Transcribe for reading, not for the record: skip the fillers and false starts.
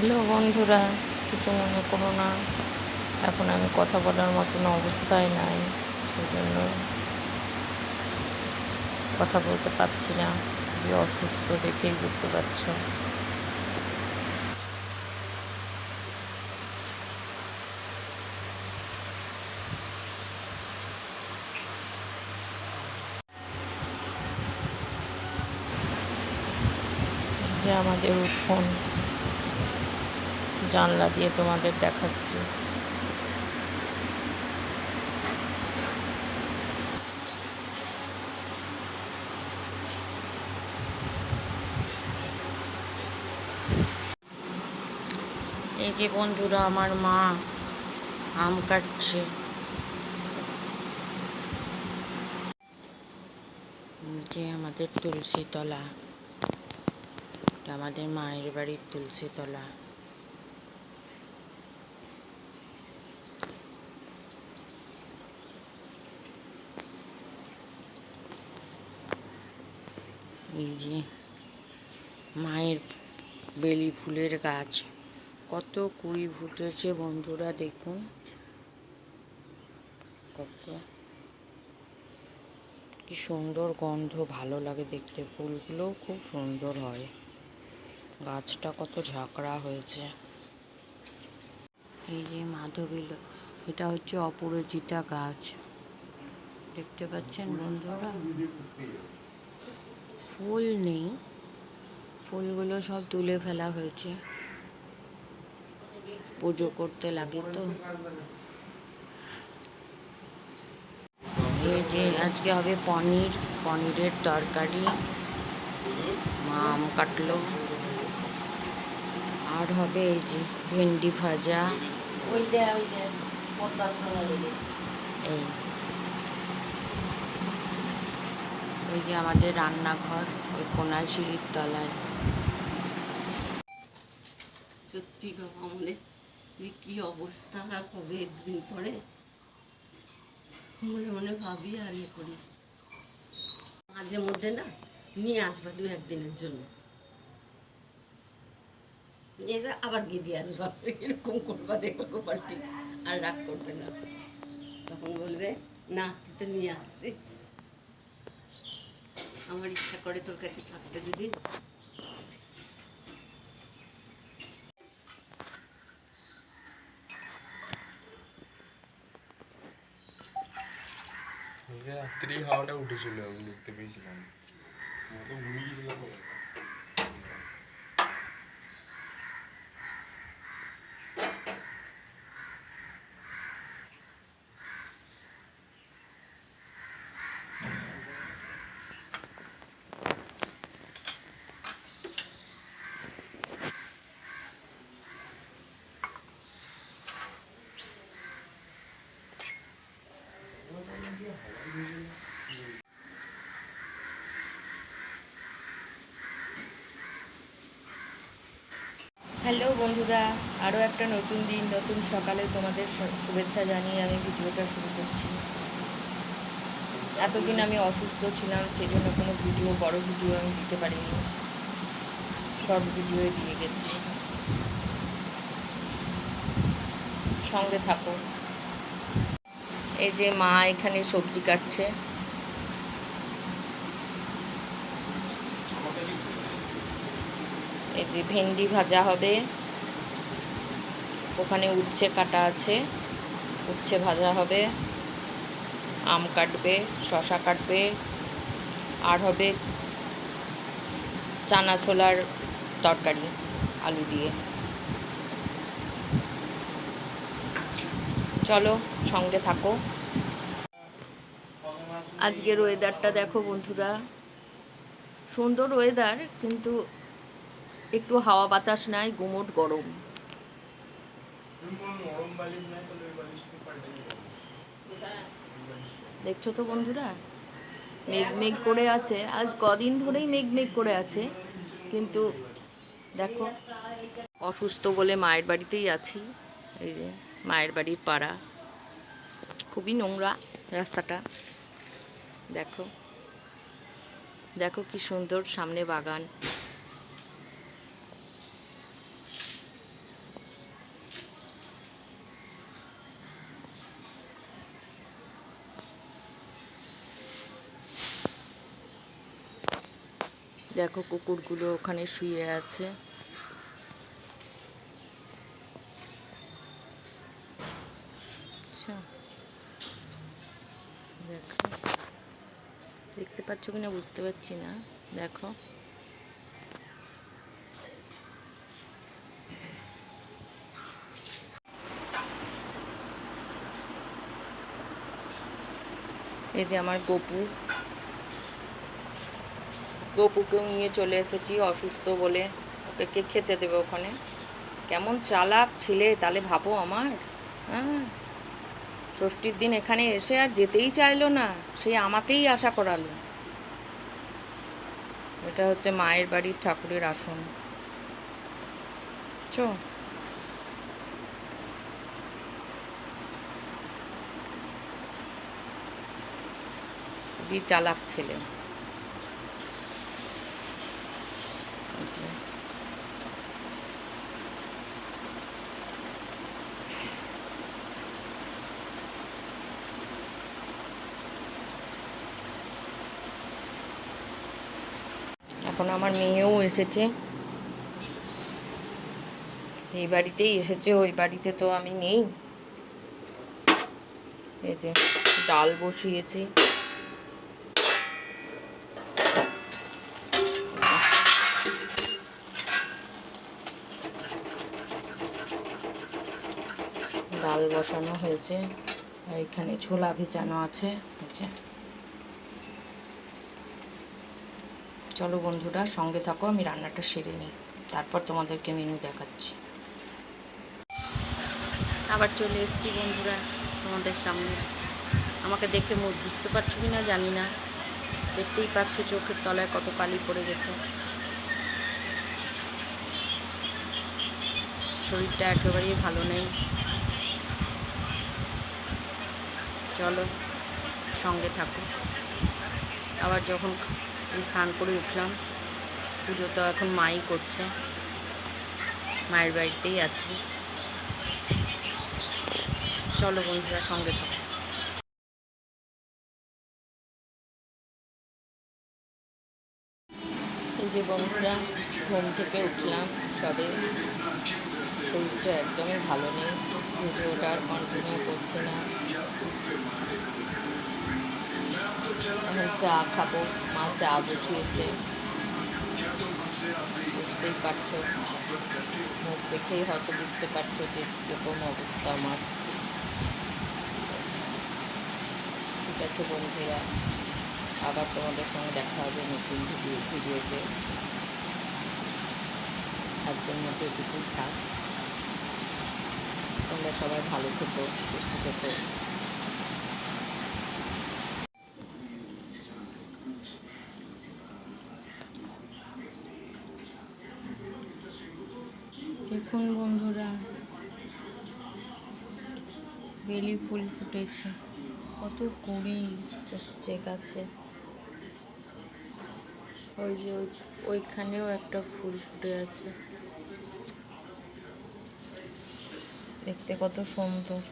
Hello বন্ধুরা, কিছু মনে করো না। এখন আমি কথা বলার মতন অবস্থায় নাই, সেই জন্য কথা বলতে পারছি না। যে অসুস্থ দেখেই বুঝতে পারছো। যে আমাদের উঠোন, জানলা দিয়ে তোমাদের দেখাচ্ছি। এই যে বন্ধুরা, আমার মা আম কাটছে। যে আমাদের তুলসী তলা, আমাদের মায়ের বাড়ির তুলসী তলা। এই যে মায়ের বেলি ফুলের গাছ, কত কুড়ি ফুটেছে বন্ধুরা, দেখুন কত কি সুন্দর গন্ধ, ভালো লাগে দেখতে। ফুলগুলোও খুব সুন্দর হয়। গাছটা কত ঝাঁকড়া হয়েছে। এই যে মাধবী, এটা হচ্ছে অপরাজিতা গাছ, দেখতে পাচ্ছেন বন্ধুরা। ফুল নেই, ফুলগুলো সব তুলে ফেলা হয়েছে, পুজো করতে লাগে তো। এই যে আজকে হবে পনিরের তরকারি। মা আম কাটলো। আর হবে এই যে ভেন্ডি ভাজা। এই ওই যে আমাদের রান্নাঘর, ওই কোনার সিঁড়ির তলায়। সত্যি বাবা, আমাদের কি অবস্থা হবে একদিন পরে, মনে মনে ভাবি আর ইয়ে করি। মাঝে মধ্যে না নিয়ে আসবা 2-1 দিনের জন্য, এসে আবার গিয়ে দিয়ে আসবা, এরকম করবা, দেখো গোপালটি আর রাগ করবে না। তখন বলবে, না তুই তো নিয়ে আসছিস, আমার ইচ্ছা করে তোর কাছে থাকতে দুদিন। রাত্রি হাওয়াটা উঠেছিল, আমি দেখতে পেয়েছিলাম। ঘুমিয়েছিলাম। হ্যালো বন্ধুরা, আরও একটা নতুন দিন, নতুন সকালে তোমাদের শুভেচ্ছা জানিয়ে আমি ভিডিওটা শুরু করছি। এতদিন আমি অসুস্থ ছিলাম, সেই জন্য কোনো বড় ভিডিও আমি দিতে পারিনি, শর্ট ভিডিও দিয়ে গেছি। সঙ্গে থাকো। এই যে মা এখানে সবজি কাটছে। এই যে ভেন্ডি ভাজা হবে, ওখানে উচ্ছে কাটা আছে, উচ্ছে ভাজা হবে, আম কাটবে, শশা কাটবে, আর হবে চানা ছোলার তরকারি আলু দিয়ে। চলো সঙ্গে থাকো। আজকের ওয়েদারটা দেখো বন্ধুরা, সুন্দর ওয়েদার, কিন্তু একটু হাওয়া বাতাস নাই, গুমোট গরম। দেখছো তো বন্ধুরা, মেঘ মেঘ করে আছে, আজ কদিন ধরেই মেঘ মেঘ করে আছে, কিন্তু দেখো, অসুস্থ বলে মায়ের বাড়িতেই আছি। এই যে মায়ের বাড়ির পাড়া, খুবই নোংরা রাস্তাটা। দেখো দেখো কি সুন্দর, সামনে বাগান। দেখো কুকুরগুলো ওখানে শুয়ে আছে। আচ্ছা, দেখো দেখতে পাচ্ছ কিনা বুঝতে পারছি না। দেখো এই যে আমার গপুকেও নিয়ে চলে এসেছি অসুস্থ বলে। ওকে কে খেতে দেবে ওখানে? কেমন চালাক ছেলে তাহলে ভাবো আমার। হ্যাঁ, ষষ্ঠীর দিন এখানে এসে আর যেতেই চাইলো না, সেই আমাকেই আশা করালো। এটা হচ্ছে মায়ের বাড়ির ঠাকুরের আসন। চো খুবই চালাক ছেলে। আচ্ছা, এখন আমার মেয়েও এসেছে, এই বাড়িতেই এসেছে, ওই বাড়িতে তো আমি নেই। এই যে ডাল বসিয়েছি, ডাল বসানো হয়েছে, আর এখানে ছোলা ভেজানো আছে। চলো বন্ধুরা সঙ্গে থাকো, আমি রান্নাটা সেরে নিই, তারপর তোমাদেরকে মেনু দেখাচ্ছি। আবার চলে এসেছি বন্ধুরা তোমাদের সামনে। আমাকে দেখে মুখ বুঝতে পারছো কি না জানি না, দেখতেই পাচ্ছ চোখের তলায় কত কালি পড়ে গেছে। শরীরটা একেবারেই ভালো নেই। চলো সঙ্গে থাকো। আবার যখন স্নান করে উঠলাম, পুজো তো এখন মাই করছে, মায়ের বাড়িতেই আছি। চলো বন্ধুরা সঙ্গে থাকো। এই যে বন্ধুরা ঘুম থেকে উঠলাম সবে, শরীরটা একদমই ভালো নেই, ভিডিওটা আর কন্টিনিউ করছে না। এখন চা খাবো, মা চা বসিয়েছে, বুঝতেই পারছো, মুখ দেখেই হয়তো বুঝতে পারছো যে কীরকম অবস্থা আমার। ঠিক আছে বন্ধুরা, আবার তোমাদের সঙ্গে দেখা হবে নতুন ভিডিওতে। আজকের মতো এটুকুই থাক। তোমরা সবাই ভালো থেকো, সুস্থ থেকো। দেখুন বন্ধুরা, বেলি ফুল ফুটেছে, কত কুড়ি এসছে গাছে। ওই যে ওইখানেও একটা ফুল ফুটে আছে, দেখতে কত সুন্দর।